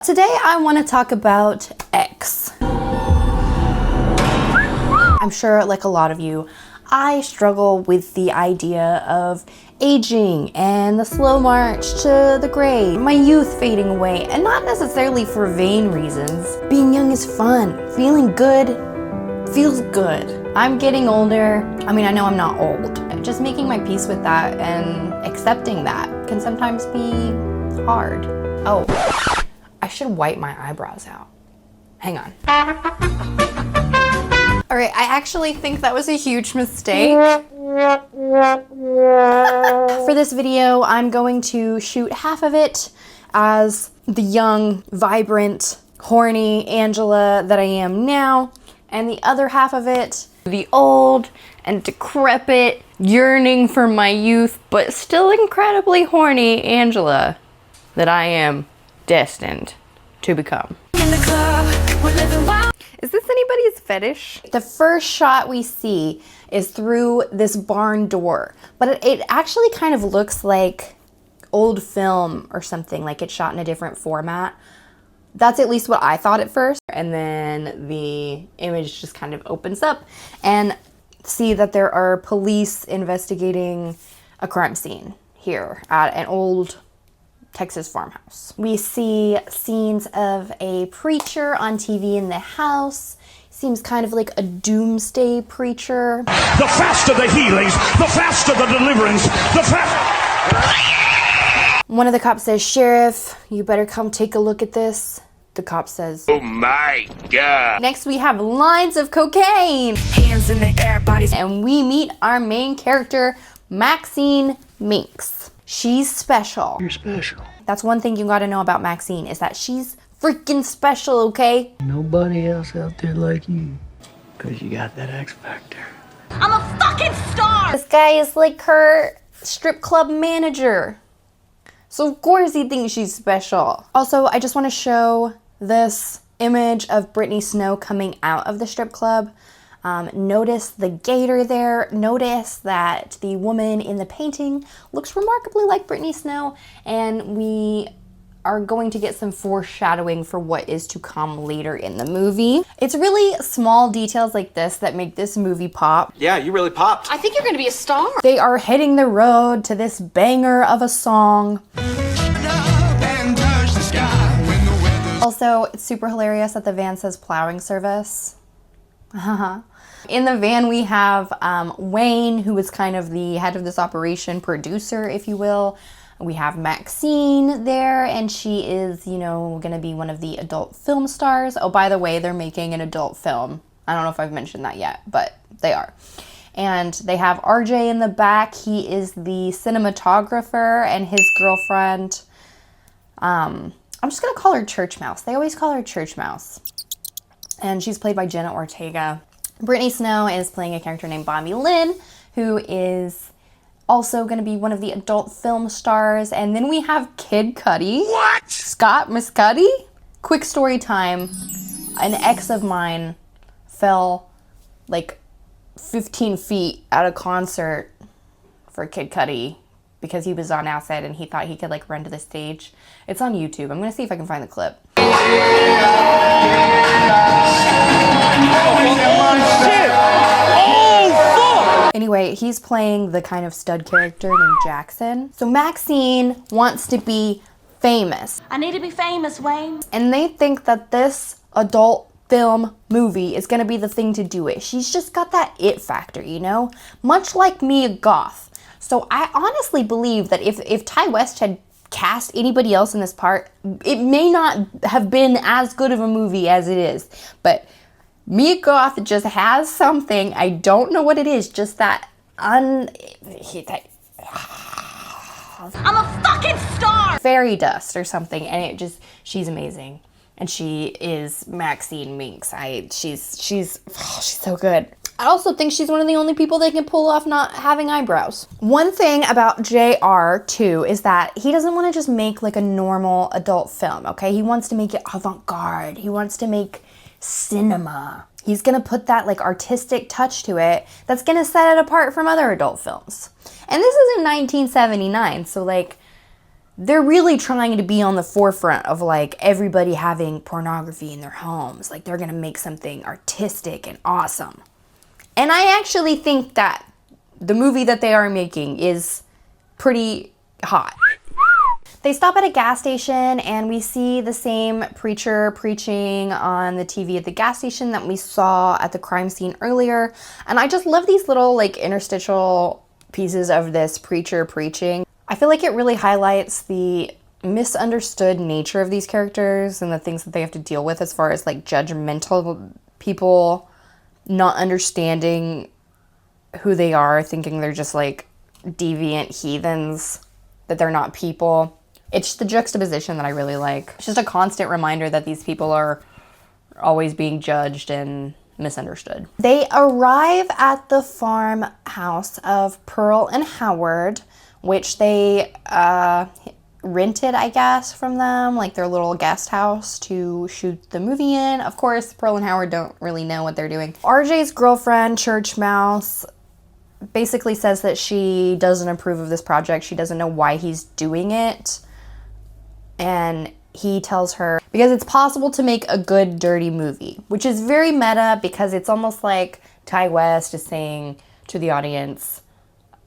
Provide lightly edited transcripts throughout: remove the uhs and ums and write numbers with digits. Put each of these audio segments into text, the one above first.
Today I want to talk about X. I'm sure, like a lot of you, I struggle with the idea of aging and the slow march to the grave, my youth fading away, and not necessarily for vain reasons. Being young is fun. Feeling good feels good. I'm getting older. I mean, I know I'm not old. Just making my peace with that and accepting that can sometimes be hard. Oh, I should wipe my eyebrows out. Hang on. All right, I actually think that was a huge mistake. For this video, I'm going to shoot half of it as the young, vibrant, horny Angela that I am now, and the other half of it, the old and decrepit, yearning for my youth, but still incredibly horny Angela that I am destined to become. In the club, we're living wild. Is this anybody's fetish? The first shot we see is through this barn door, but it actually kind of looks like old film or something, like it's shot in a different format. That's at least what I thought at first. And then the image just kind of opens up and see that there are police investigating a crime scene here at an old Texas farmhouse. We see scenes of a preacher on TV in the house. Seems kind of like a doomsday preacher. The faster the healings, the faster the deliverance, the faster. One of the cops says, "Sheriff, you better come take a look at this." The cop says, "Oh my God." Next we have lines of cocaine. Hands in the air, bodies. And we meet our main character, Maxine Minx. She's special. You're special. That's one thing you gotta know about Maxine, is that she's freaking special, okay? Nobody else out there like you. Cause you got that X factor. I'm a fucking star! This guy is like her strip club manager. So of course he thinks she's special. Also, I just wanna show this image of Brittany Snow coming out of the strip club. Notice the gator there. Notice that the woman in the painting looks remarkably like Brittany Snow, and we are going to get some foreshadowing for what is to come later in the movie. It's really small details like this that make this movie pop. Yeah, you really popped. I think you're gonna be a star. They are hitting the road to this banger of a song. Also, it's super hilarious that the van says plowing service. In the van we have Wayne, who is kind of the head of this operation, producer, if you will. We have Maxine there, and she is, you know, gonna be one of the adult film stars. Oh, by the way, they're making an adult film. I don't know if I've mentioned that yet, but they are. And they have RJ in the back. He is the cinematographer, and his girlfriend, I'm just gonna call her Church Mouse. They always call her Church Mouse. And she's played by Jenna Ortega. Brittany Snow is playing a character named Bobby Lynn, who is also going to be one of the adult film stars. And then we have Kid Cudi. What? Scott Muscudi. Quick story time. An ex of mine fell like 15 feet at a concert for Kid Cudi because he was on acid and he thought he could like run to the stage. It's on YouTube. I'm going to see if I can find the clip. Anyway, he's playing the kind of stud character named Jackson. So Maxine wants to be famous. I need to be famous, Wayne. And they think that this adult film movie is gonna be the thing to do it. She's just got that it factor, you know? Much like Mia Goth. So I honestly believe that if Ty West had cast anybody else in this part, it may not have been as good of a movie as it is. But Mia Goth just has something, I don't know what it is, just that I'm a fucking star! fairy dust or something, and it just, she's amazing. And she is Maxine Minx. She's so good. I also think she's one of the only people that can pull off not having eyebrows. One thing about JR too is that he doesn't want to just make like a normal adult film, okay? He wants to make it avant-garde. He wants to make cinema. He's gonna put that like artistic touch to it that's gonna set it apart from other adult films. And this is in 1979, so like they're really trying to be on the forefront of like everybody having pornography in their homes. Like they're gonna make something artistic and awesome. And I actually think that the movie that they are making is pretty hot. They stop at a gas station and we see the same preacher preaching on the TV at the gas station that we saw at the crime scene earlier. And I just love these little like interstitial pieces of this preacher preaching. I feel like it really highlights the misunderstood nature of these characters and the things that they have to deal with as far as like judgmental people not understanding who they are, thinking they're just like deviant heathens, that they're not people. It's the juxtaposition that I really like. It's just a constant reminder that these people are always being judged and misunderstood. They arrive at the farmhouse of Pearl and Howard, which they rented, I guess, from them, like their little guest house to shoot the movie in. Of course, Pearl and Howard don't really know what they're doing. RJ's girlfriend, Church Mouse, basically says that she doesn't approve of this project. She doesn't know why he's doing it. And he tells her, because it's possible to make a good, dirty movie, which is very meta because it's almost like Ty West is saying to the audience,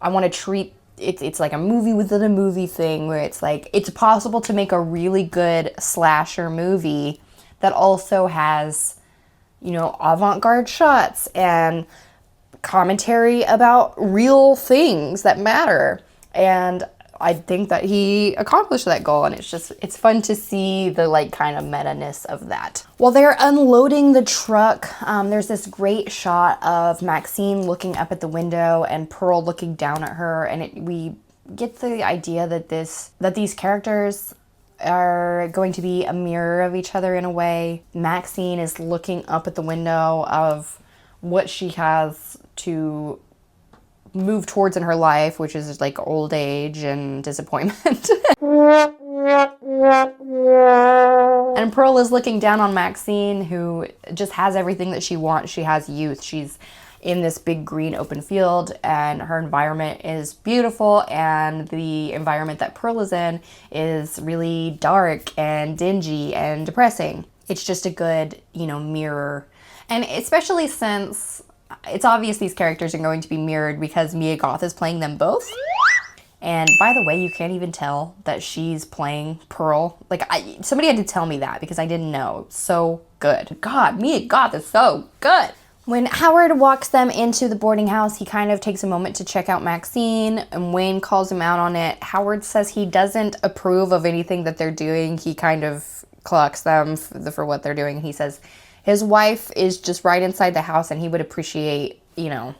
I want to treat it's like a movie within a movie thing where it's like, it's possible to make a really good slasher movie that also has, you know, avant-garde shots and commentary about real things that matter. And I think that he accomplished that goal, and it's fun to see the like kind of meta-ness of that. While they're unloading the truck, there's this great shot of Maxine looking up at the window and Pearl looking down at her, and we get the idea that these characters are going to be a mirror of each other in a way. Maxine is looking up at the window of what she has to move towards in her life, which is like old age and disappointment. And Pearl is looking down on Maxine, who just has everything that she wants. She has youth. She's in this big green open field and her environment is beautiful, and the environment that Pearl is in is really dark and dingy and depressing. It's just a good, you know, mirror. And especially since it's obvious these characters are going to be mirrored because Mia Goth is playing them both. And by the way, you can't even tell that she's playing Pearl. Like, somebody had to tell me that because I didn't know. It's so good. God, Mia Goth is so good. When Howard walks them into the boarding house, he kind of takes a moment to check out Maxine, and Wayne calls him out on it. Howard says he doesn't approve of anything that they're doing. He kind of clocks them for what they're doing. He says his wife is just right inside the house and he would appreciate, you know,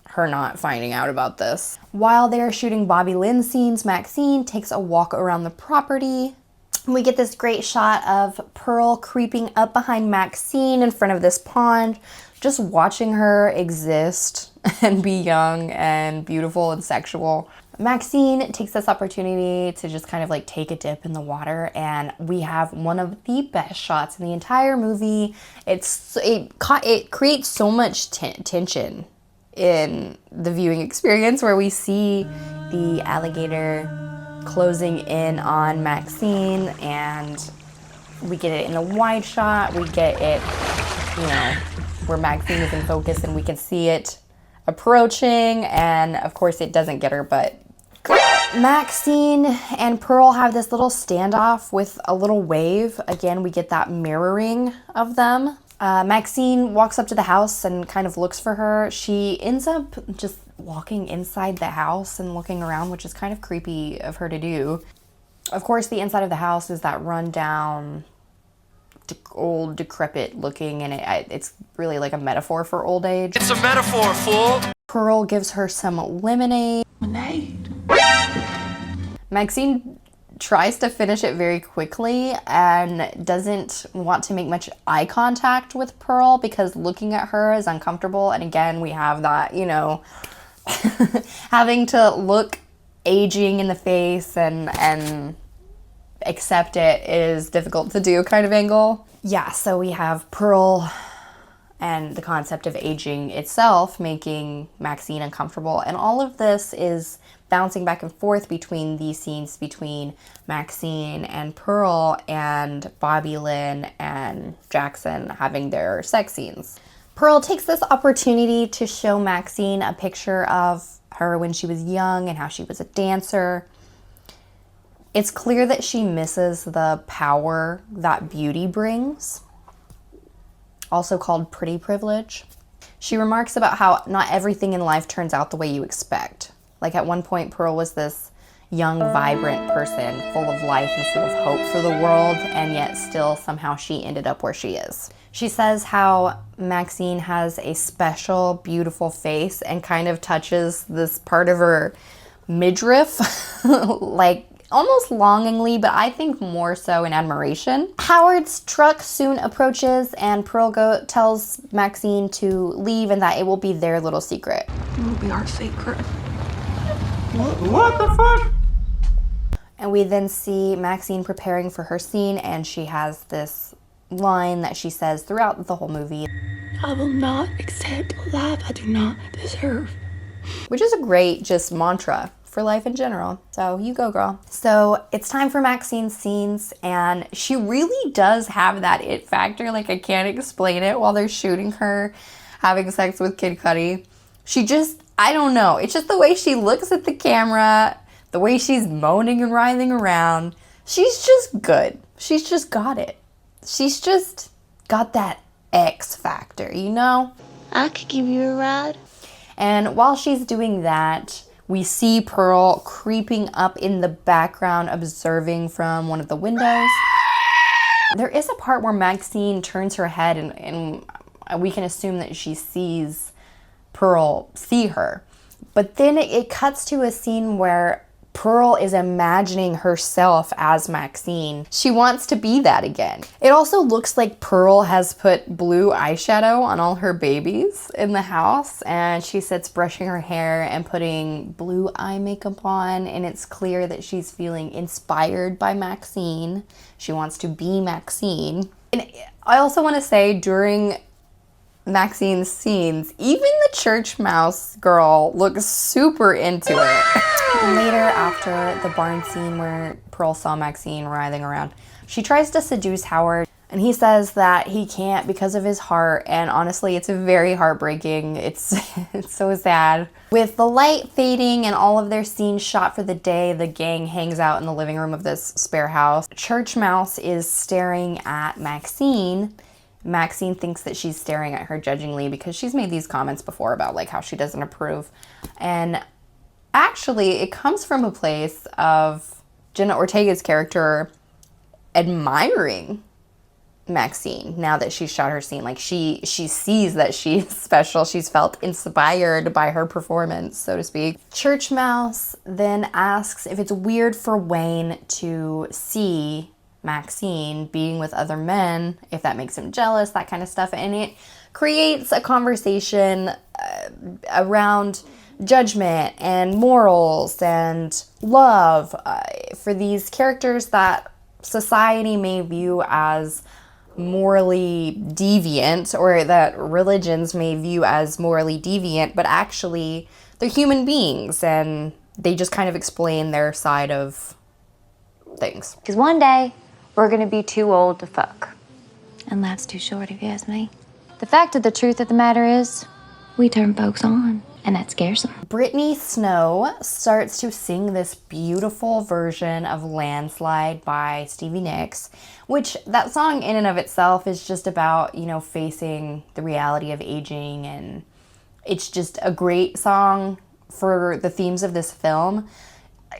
her not finding out about this. While they're shooting Bobby Lynn scenes, Maxine takes a walk around the property. We get this great shot of Pearl creeping up behind Maxine in front of this pond, just watching her exist and be young and beautiful and sexual. Maxine takes this opportunity to just kind of like take a dip in the water, and we have one of the best shots in the entire movie. It creates so much tension in the viewing experience, where we see the alligator closing in on Maxine, and we get it in a wide shot. We get it, you know, where Maxine is in focus and we can see it approaching, and of course it doesn't get her, but Maxine and Pearl have this little standoff with a little wave. Again, we get that mirroring of them. Maxine walks up to the house and kind of looks for her. She ends up just walking inside the house and looking around, which is kind of creepy of her to do. Of course, the inside of the house is that rundown, old, decrepit looking, and it's really like a metaphor for old age. It's a metaphor, fool! Pearl gives her some lemonade. Maxine tries to finish it very quickly and doesn't want to make much eye contact with Pearl because looking at her is uncomfortable. And again, we have that, you know, having to look aging in the face and accept it is difficult to do kind of angle. Yeah, so we have Pearl and the concept of aging itself making Maxine uncomfortable. And all of this is bouncing back and forth between these scenes between Maxine and Pearl and Bobby Lynn and Jackson having their sex scenes. Pearl takes this opportunity to show Maxine a picture of her when she was young and how she was a dancer. It's clear that she misses the power that beauty brings, also called pretty privilege. She remarks about how not everything in life turns out the way you expect. Like at one point, Pearl was this young, vibrant person full of life and full of hope for the world, and yet still somehow she ended up where she is. She says how Maxine has a special, beautiful face and kind of touches this part of her midriff, like almost longingly, but I think more so in admiration. Howard's truck soon approaches and Pearl tells Maxine to leave and that it will be their little secret. It will be our secret. What the fuck? And we then see Maxine preparing for her scene, and she has this line that she says throughout the whole movie. I will not accept a life I do not deserve. Which is a great just mantra for life in general. So you go, girl. So it's time for Maxine's scenes, and she really does have that it factor. Like, I can't explain it while they're shooting her having sex with Kid Cudi. She just, I don't know. It's just the way she looks at the camera, the way she's moaning and writhing around. She's just good. She's just got it. She's just got that X factor, you know? I could give you a ride. And while she's doing that, we see Pearl creeping up in the background, observing from one of the windows. There is a part where Maxine turns her head and we can assume that she sees Pearl see her. But then it cuts to a scene where Pearl is imagining herself as Maxine. She wants to be that again. It also looks like Pearl has put blue eyeshadow on all her babies in the house, and she sits brushing her hair and putting blue eye makeup on, and it's clear that she's feeling inspired by Maxine. She wants to be Maxine. And I also want to say, during Maxine's scenes, even the church mouse girl looks super into it. Later, after the barn scene where Pearl saw Maxine writhing around, she tries to seduce Howard, and he says that he can't because of his heart, and honestly, it's very heartbreaking. It's so sad. With the light fading and all of their scenes shot for the day, the gang hangs out in the living room of this spare house. Church mouse is staring at Maxine. Maxine thinks that she's staring at her judgingly because she's made these comments before about like how she doesn't approve. And actually, it comes from a place of Jenna Ortega's character admiring Maxine now that she's shot her scene. Like she sees that she's special. She's felt inspired by her performance, so to speak. Church Mouse then asks if it's weird for Wayne to see Maxine being with other men, if that makes him jealous, that kind of stuff. And it creates a conversation around judgment and morals and love for these characters that society may view as morally deviant, or that religions may view as morally deviant, but actually they're human beings and they just kind of explain their side of things. Because one day, we're gonna be too old to fuck. And life's too short, if you ask me. The fact of the truth of the matter is, we turn folks on, and that scares them. Brittany Snow starts to sing this beautiful version of Landslide by Stevie Nicks, which that song in and of itself is just about, you know, facing the reality of aging, and it's just a great song for the themes of this film.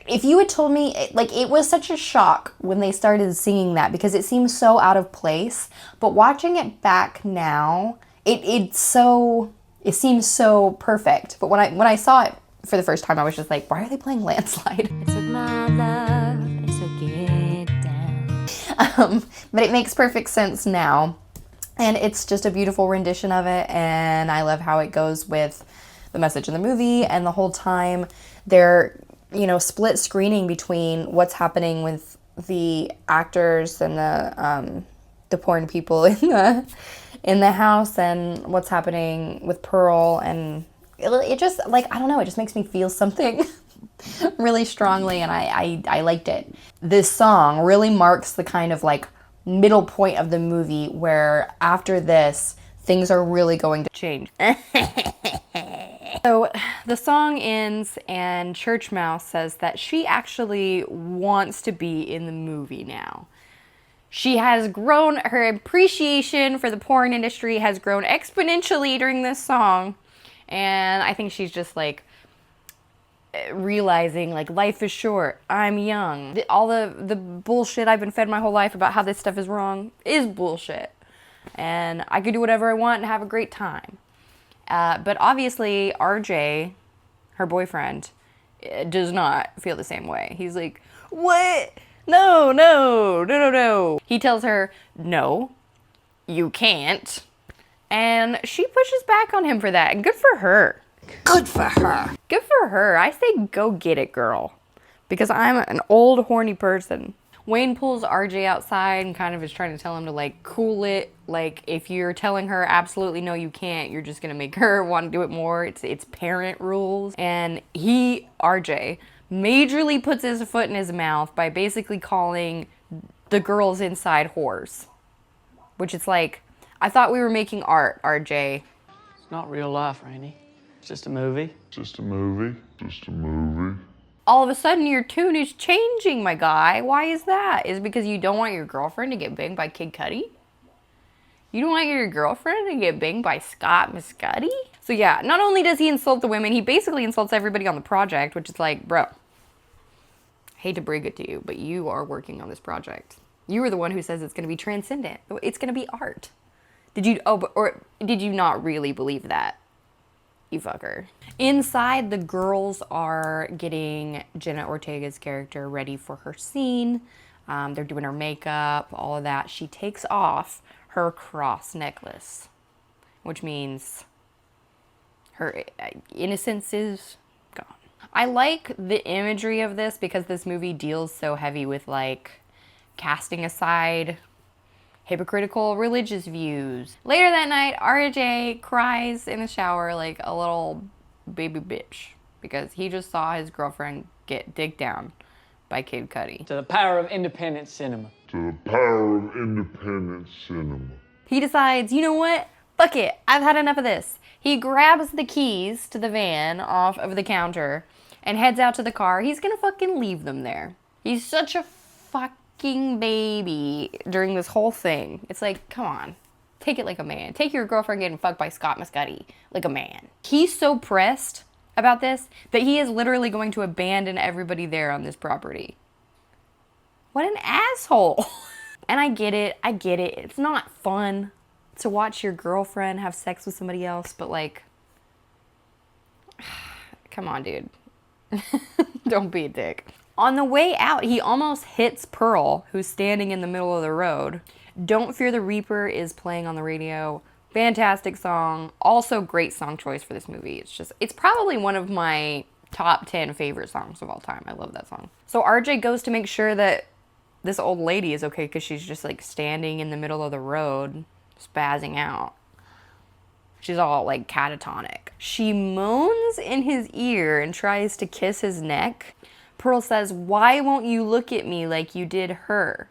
If you had told me, like, it was such a shock when they started singing that because it seems so out of place, but watching it back now, it seems so perfect. But when I saw it for the first time, I was just like, why are they playing Landslide? It took my love, and it took it down. But it makes perfect sense now, and it's just a beautiful rendition of it, and I love how it goes with the message in the movie, and the whole time they're, you know, split screening between what's happening with the actors and the porn people in the house and what's happening with Pearl, and it just, like, I don't know, it just makes me feel something really strongly, and I liked it. This song really marks the kind of like middle point of the movie where after this, things are really going to change. So the song ends and Church Mouse says that she actually wants to be in the movie now. She has grown, her appreciation for the porn industry has grown exponentially during this song. And I think she's just like realizing like life is short, I'm young. All the bullshit I've been fed my whole life about how this stuff is wrong is bullshit. And I could do whatever I want and have a great time. But obviously RJ, her boyfriend, does not feel the same way. He's like, what? No. He tells her, no, you can't. And she pushes back on him for that. And good for her. Good for her. Good for her. I say go get it, girl. Because I'm an old, horny person. Wayne pulls RJ outside and kind of is trying to tell him to like cool it. Like if you're telling her absolutely no you can't, you're just gonna make her want to do it more. It's parent rules. And RJ, majorly puts his foot in his mouth by basically calling the girls inside whores. Which it's like, I thought we were making art, RJ. It's not real life, Rainey. It's just a movie. Just a movie. All of a sudden your tune is changing, my guy. Why is that? Is it because you don't want your girlfriend to get banged by Kid Cudi? You don't want your girlfriend to get banged by Scott Muscudi? So yeah, not only does he insult the women, he basically insults everybody on the project, which is like, bro, hate to break it to you, but you are working on this project. You were the one who says it's going to be transcendent. It's going to be art. Did you not really believe that? You fucker. Inside, the girls are getting Jenna Ortega's character ready for her scene. They're doing her makeup, all of that. She takes off her cross necklace, which means her innocence is gone. I like the imagery of this because this movie deals so heavy with like casting aside hypocritical religious views. Later that night, RJ cries in the shower like a little baby bitch because he just saw his girlfriend get digged down by Kid Cudi. To the power of independent cinema. He decides, you know what? Fuck it. I've had enough of this. He grabs the keys to the van off of the counter and heads out to the car. He's gonna fucking leave them there. He's such a fucking baby during this whole thing. It's like, come on. Take it like a man. Take your girlfriend getting fucked by Scott Muscudi like a man. He's so pressed about this that he is literally going to abandon everybody there on this property. What an asshole. And I get it. It's not fun to watch your girlfriend have sex with somebody else, but like, come on, dude. Don't be a dick. On the way out, he almost hits Pearl, who's standing in the middle of the road. Don't Fear the Reaper is playing on the radio. Fantastic song. Also great song choice for this movie. It's probably one of my top 10 favorite songs of all time. I love that song. So RJ goes to make sure that this old lady is okay because she's just like standing in the middle of the road, spazzing out. She's all like catatonic. She moans in his ear and tries to kiss his neck. Pearl says, "Why won't you look at me like you did her?"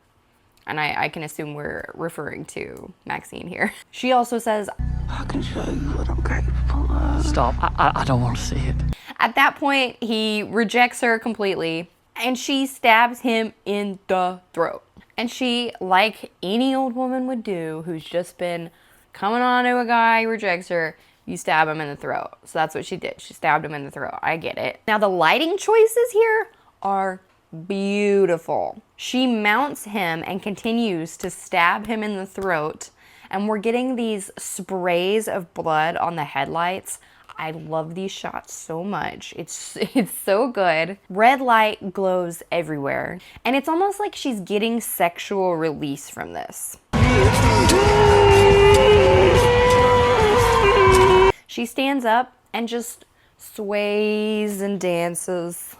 And I can assume we're referring to Maxine here. She also says, I can show you what I'm capable of. Stop. I don't want to see it. At that point, he rejects her completely, and she stabs him in the throat. And she, like any old woman would do, who's just been coming on to a guy who rejects her, you stab him in the throat. So that's what she did. She stabbed him in the throat. I get it. Now, the lighting choices here are beautiful. She mounts him and continues to stab him in the throat, and we're getting these sprays of blood on the headlights. I love these shots so much. It's so good. Red light glows everywhere, and it's almost like she's getting sexual release from this. She stands up and just sways and dances.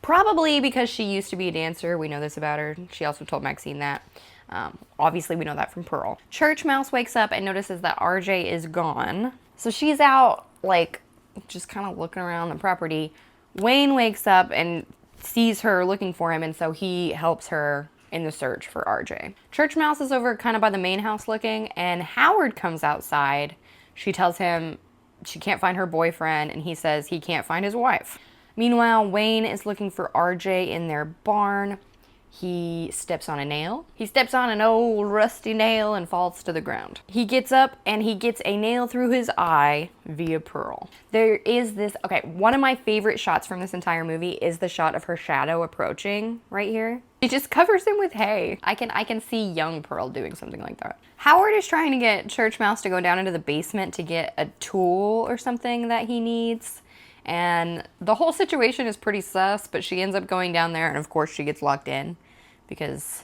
Probably because she used to be a dancer. We know this about her. She also told Maxine that. Obviously, we know that from Pearl. Church Mouse wakes up and notices that RJ is gone. So she's out, like, just kind of looking around the property. Wayne wakes up and sees her looking for him, and so he helps her in the search for RJ. Church Mouse is over kind of by the main house looking, and Howard comes outside. She tells him she can't find her boyfriend, and he says he can't find his wife. Meanwhile, Wayne is looking for RJ in their barn. He steps on a nail. He steps on an old rusty nail and falls to the ground. He gets up and he gets a nail through his eye via Pearl. There is this, okay, one of my favorite shots from this entire movie is the shot of her shadow approaching right here. She just covers him with hay. I can see young Pearl doing something like that. Howard is trying to get Church Mouse to go down into the basement to get a tool or something that he needs. And the whole situation is pretty sus, but she ends up going down there, and of course she gets locked in because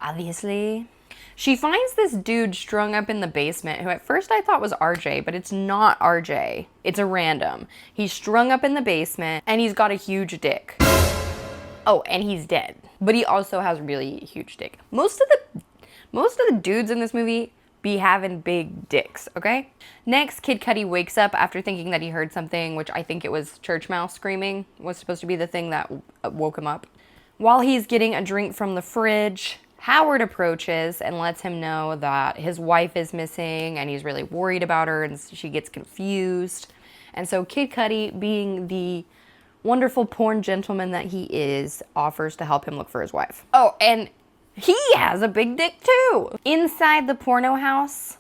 obviously. She finds this dude strung up in the basement who at first I thought was RJ, but it's not RJ. It's a random. He's strung up in the basement and he's got a huge dick. Oh, and he's dead, but he also has really huge dick. Most of the dudes in this movie be having big dicks, okay? Next, Kid Cudi wakes up after thinking that he heard something, which I think it was Church Mouse screaming, was supposed to be the thing that woke him up. While he's getting a drink from the fridge, Howard approaches and lets him know that his wife is missing and he's really worried about her, and she gets confused. And so Kid Cudi, being the wonderful porn gentleman that he is, offers to help him look for his wife. Oh, and he has a big dick too. Inside the porno house,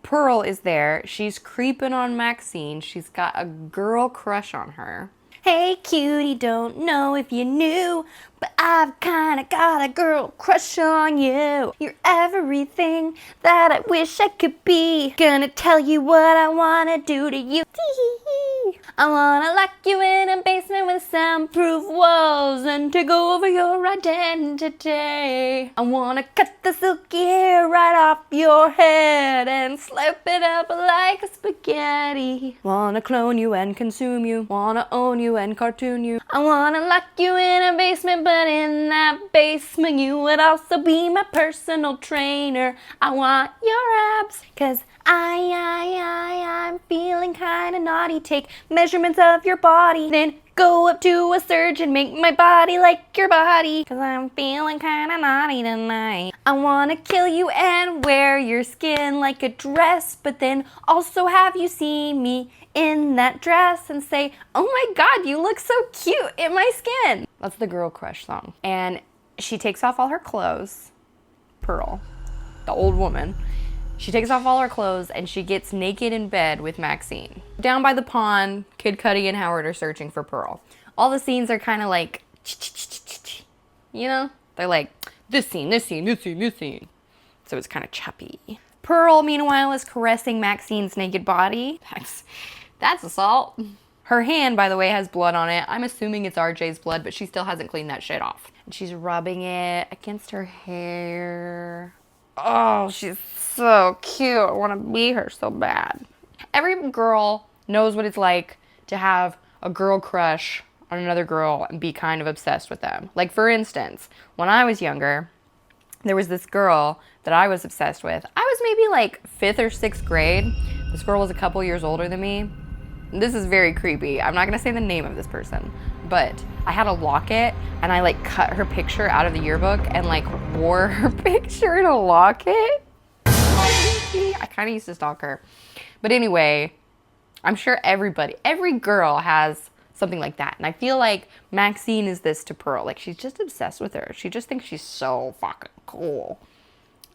Pearl is there. She's creeping on Maxine. She's got a girl crush on her. Hey cutie, don't know if you knew, but I've kinda got a girl crush on you. You're everything that I wish I could be. Gonna tell you what I wanna do to you. I wanna lock you in a basement with soundproof walls and take over your identity. I wanna cut the silky hair right off your head and slip it up like a spaghetti. Wanna clone you and consume you. Wanna own you and cartoon you. I wanna lock you in a basement, but in that basement you would also be my personal trainer. I want your abs, cause I'm feeling kinda naughty. Take measurements of your body, then go up to a surgeon, make my body like your body, cause I'm feeling kinda naughty tonight. I wanna kill you and wear your skin like a dress, but then also have you see me in that dress and say, oh my god, you look so cute in my skin. That's the girl crush song. And she takes off all her clothes, Pearl, the old woman. She takes off all her clothes and she gets naked in bed with Maxine. Down by the pond, Kid Cudi and Howard are searching for Pearl. All the scenes are kind of like, you know? They're like, this scene, this scene, this scene, this scene. So it's kind of choppy. Pearl, meanwhile, is caressing Maxine's naked body. That's assault. Her hand, by the way, has blood on it. I'm assuming it's RJ's blood, but she still hasn't cleaned that shit off. And she's rubbing it against her hair. Oh, she's so cute. I want to be her so bad. Every girl knows what it's like to have a girl crush on another girl and be kind of obsessed with them. Like, for instance, when I was younger, there was this girl that I was obsessed with. I was maybe like 5th or 6th grade. This girl was a couple years older than me. This is very creepy. I'm not gonna say the name of this person, but I had a locket and I like cut her picture out of the yearbook and like wore her picture in a locket. I kind of used to stalk her. But anyway, I'm sure every girl has something like that. And I feel like Maxine is this to Pearl. Like, she's just obsessed with her. She just thinks she's so fucking cool.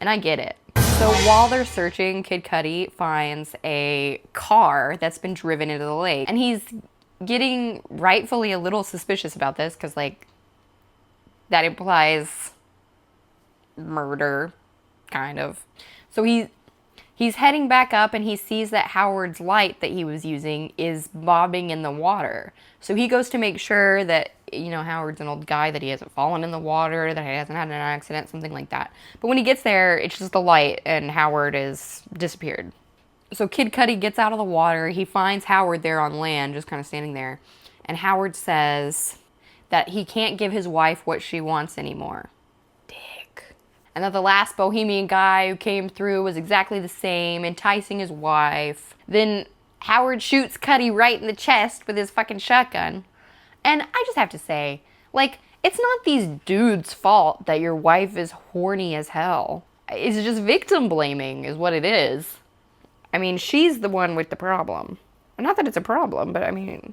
And I get it. So while they're searching, Kid Cudi finds a car that's been driven into the lake. And he's getting rightfully a little suspicious about this because, like, that implies murder, kind of. So he's heading back up and he sees that Howard's light that he was using is bobbing in the water. So he goes to make sure that, you know, Howard's an old guy, that he hasn't fallen in the water, that he hasn't had an accident, something like that. But when he gets there, it's just the light and Howard is disappeared. So Kid Cudi gets out of the water. He finds Howard there on land, just kind of standing there. And Howard says that he can't give his wife what she wants anymore. Dick. And that the last bohemian guy who came through was exactly the same, enticing his wife. Then Howard shoots Cuddy right in the chest with his fucking shotgun. And I just have to say, like, it's not these dudes' fault that your wife is horny as hell. It's just victim blaming is what it is. I mean, she's the one with the problem. Not that it's a problem, but I mean,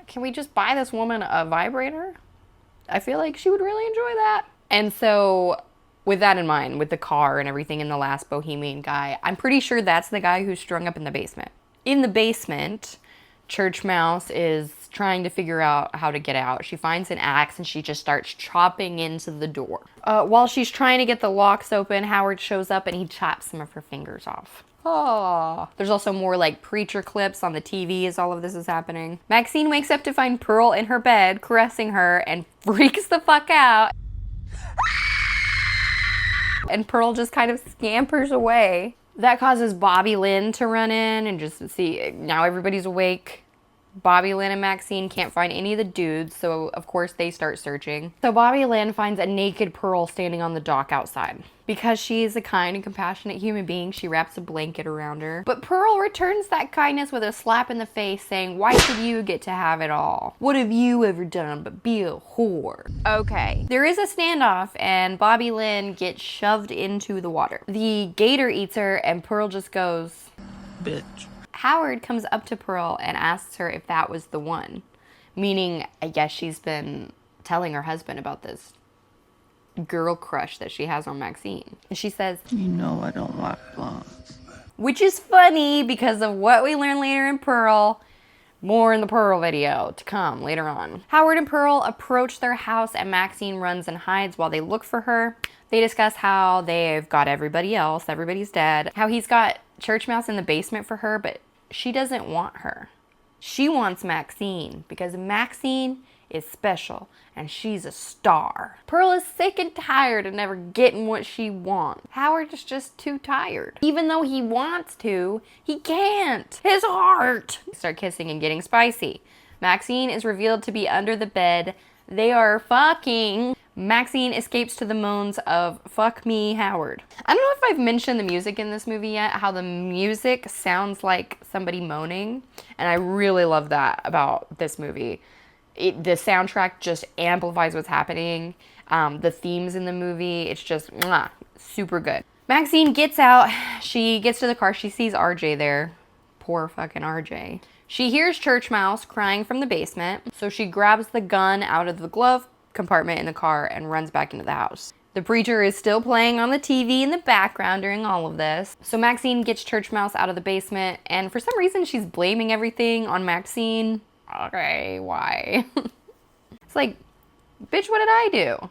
can we just buy this woman a vibrator? I feel like she would really enjoy that. And so, with that in mind, with the car and everything in the last Bohemian guy, I'm pretty sure that's the guy who's strung up in the basement. In the basement, Church Mouse is trying to figure out how to get out. She finds an axe and she just starts chopping into the door. While she's trying to get the locks open, Howard shows up and he chops some of her fingers off. Oh. There's also more like preacher clips on the TV as all of this is happening. Maxine wakes up to find Pearl in her bed, caressing her, and freaks the fuck out. And Pearl just kind of scampers away. That causes Bobby Lynn to run in and just see, now everybody's awake. Bobby Lynn and Maxine can't find any of the dudes, so of course they start searching. So Bobby Lynn finds a naked Pearl standing on the dock outside. Because she's a kind and compassionate human being, she wraps a blanket around her. But Pearl returns that kindness with a slap in the face, saying, "Why should you get to have it all? What have you ever done but be a whore?" Okay. There is a standoff, and Bobby Lynn gets shoved into the water. The gator eats her, and Pearl just goes, Bitch. Howard comes up to Pearl and asks her if that was the one. Meaning, I guess she's been telling her husband about this girl crush that she has on Maxine. And she says, You know I don't like blondes. which is funny because of what we learn later in Pearl. More in the Pearl video to come later on. Howard and Pearl approach their house and Maxine runs and hides while they look for her. They discuss how they've got everybody else, everybody's dead. How he's got Church Mouse in the basement for her, but she doesn't want her. She wants Maxine because Maxine is special and she's a star. Pearl is sick and tired of never getting what she wants. Howard is just too tired. Even though he wants to, he can't. His heart. They start kissing and getting spicy. Maxine is revealed to be under the bed. They are fucking. Maxine escapes to the moans of "fuck me, Howard." I don't know if I've mentioned the music in this movie yet, how the music sounds like somebody moaning, and I really love that about this movie. The soundtrack just amplifies what's happening. The themes in the movie, it's just super good. Maxine gets out. She gets to the car. She sees RJ there. Poor fucking RJ. She hears Church Mouse crying from the basement, so she grabs the gun out of the glove compartment in the car and runs back into the house. The preacher is still playing on the TV in the background during all of this. So Maxine gets Church Mouse out of the basement, and for some reason she's blaming everything on Maxine. Okay, why? It's like, bitch, what did I do?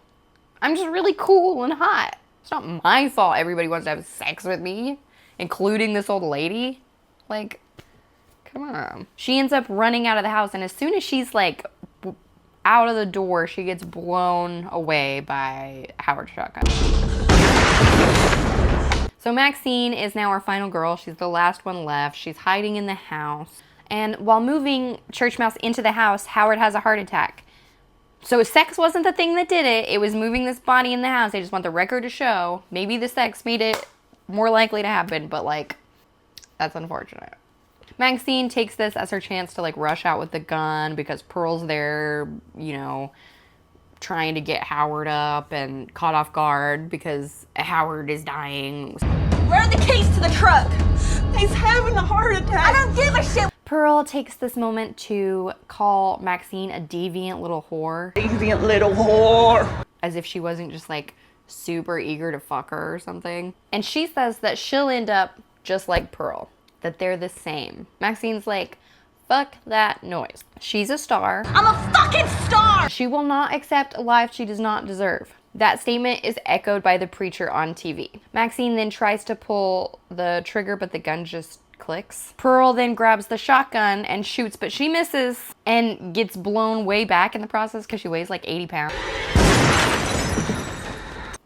I'm just really cool and hot. It's not my fault everybody wants to have sex with me, including this old lady. Like, come on. She ends up running out of the house, and as soon as she's like out of the door, she gets blown away by Howard's shotgun. So Maxine is now our final girl. She's the last one left. She's hiding in the house. And while moving Church Mouse into the house, Howard has a heart attack. So sex wasn't the thing that did it. It was moving this body in the house. I just want the record to show. Maybe the sex made it more likely to happen, but like, that's unfortunate. Maxine takes this as her chance to like rush out with the gun because Pearl's there, you know, trying to get Howard up and caught off guard because Howard is dying. Where are the keys to the truck? He's having a heart attack. I don't give a shit. Pearl takes this moment to call Maxine a deviant little whore. Deviant little whore. As if she wasn't just like super eager to fuck her or something. And she says that she'll end up just like Pearl. That they're the same. Maxine's like, fuck that noise. She's a star. I'm a fucking star! She will not accept a life she does not deserve. That statement is echoed by the preacher on TV. Maxine then tries to pull the trigger, but the gun just clicks. Pearl then grabs the shotgun and shoots, but she misses and gets blown way back in the process because she weighs like 80 pounds.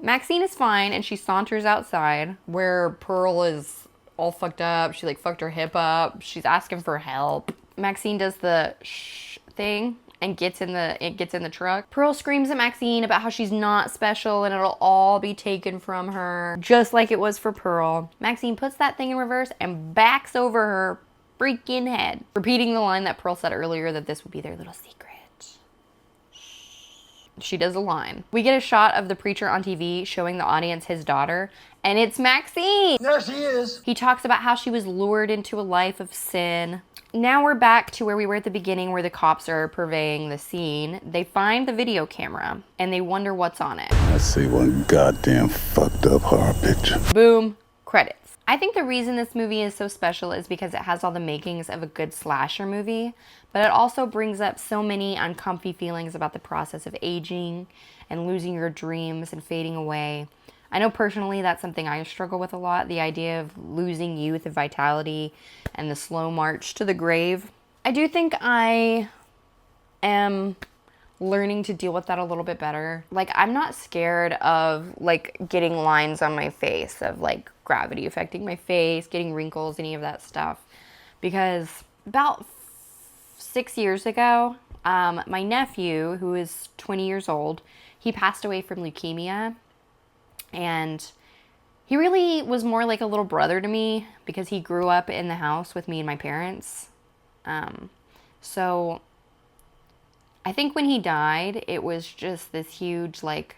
Maxine is fine and she saunters outside where Pearl is all fucked up. She like fucked her hip up. She's asking for help. Maxine does the shh thing and gets in the truck. Pearl screams at Maxine about how she's not special and it'll all be taken from her, just like it was for Pearl. Maxine puts that thing in reverse and backs over her freaking head. Repeating the line that Pearl said earlier that this would be their little secret. She does a line. We get a shot of the preacher on TV showing the audience his daughter, and it's Maxine. There she is. He talks about how she was lured into a life of sin. Now we're back to where we were at the beginning, where the cops are purveying the scene. They find the video camera and they wonder what's on it. Let's see one goddamn fucked up horror picture. Boom, credits. I think the reason this movie is so special is because it has all the makings of a good slasher movie, but it also brings up so many uncomfy feelings about the process of aging and losing your dreams and fading away. I know personally that's something I struggle with a lot, the idea of losing youth and vitality and the slow march to the grave. I do think I am learning to deal with that a little bit better. Like, I'm not scared of like getting lines on my face, of like gravity affecting my face, getting wrinkles, any of that stuff. Because about 6 years ago, my nephew, who is 20 years old, he passed away from leukemia. And he really was more like a little brother to me because he grew up in the house with me and my parents. So I think when he died, it was just this huge, like,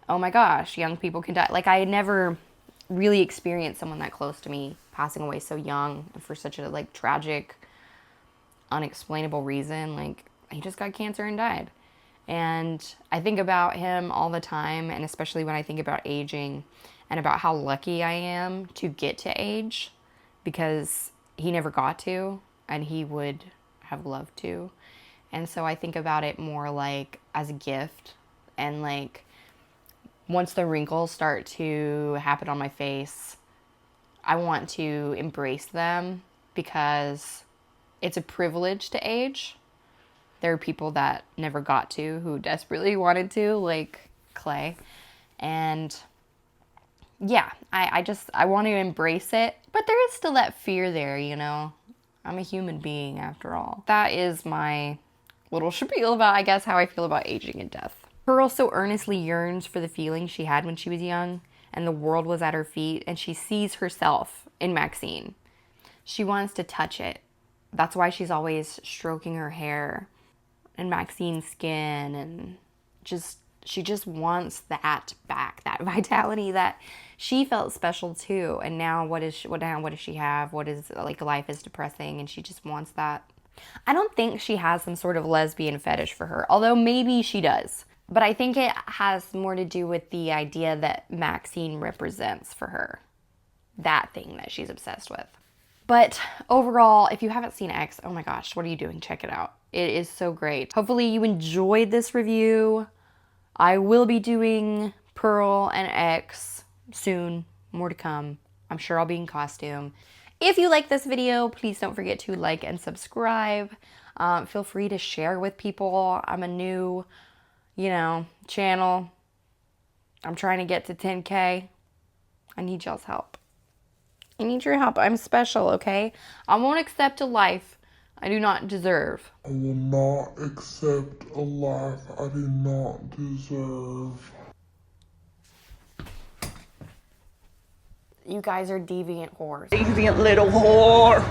oh my gosh, young people can die. Like, I had never really experienced someone that close to me passing away so young for such a, like, tragic, unexplainable reason. Like, he just got cancer and died. And I think about him all the time, and especially when I think about aging and about how lucky I am to get to age, because he never got to, and he would have loved to. And so I think about it more like as a gift, and like once the wrinkles start to happen on my face, I want to embrace them because it's a privilege to age. There are people that never got to who desperately wanted to, like Clay. And yeah, I want to embrace it, but there is still that fear there, you know? I'm a human being after all. That is my little spiel about, I guess, how I feel about aging and death. Pearl so earnestly yearns for the feeling she had when she was young and the world was at her feet, and she sees herself in Maxine. She wants to touch it. That's why she's always stroking her hair and Maxine's skin, and she just wants that back, that vitality that she felt special too. And now what does she have? What is, like, life is depressing, and she just wants that. I don't think she has some sort of lesbian fetish for her, although maybe she does. But I think it has more to do with the idea that Maxine represents for her. That thing that she's obsessed with. But overall, if you haven't seen X, oh my gosh, what are you doing? Check it out. It is so great. Hopefully you enjoyed this review. I will be doing Pearl and X soon. More to come. I'm sure I'll be in costume. If you like this video, please don't forget to like and subscribe. Feel free to share with people. I'm a new, channel. I'm trying to get to 10K. I need y'all's help. I need your help. I'm special, okay? I won't accept a life I do not deserve. I will not accept a life I do not deserve. You guys are deviant whores. Deviant little whore.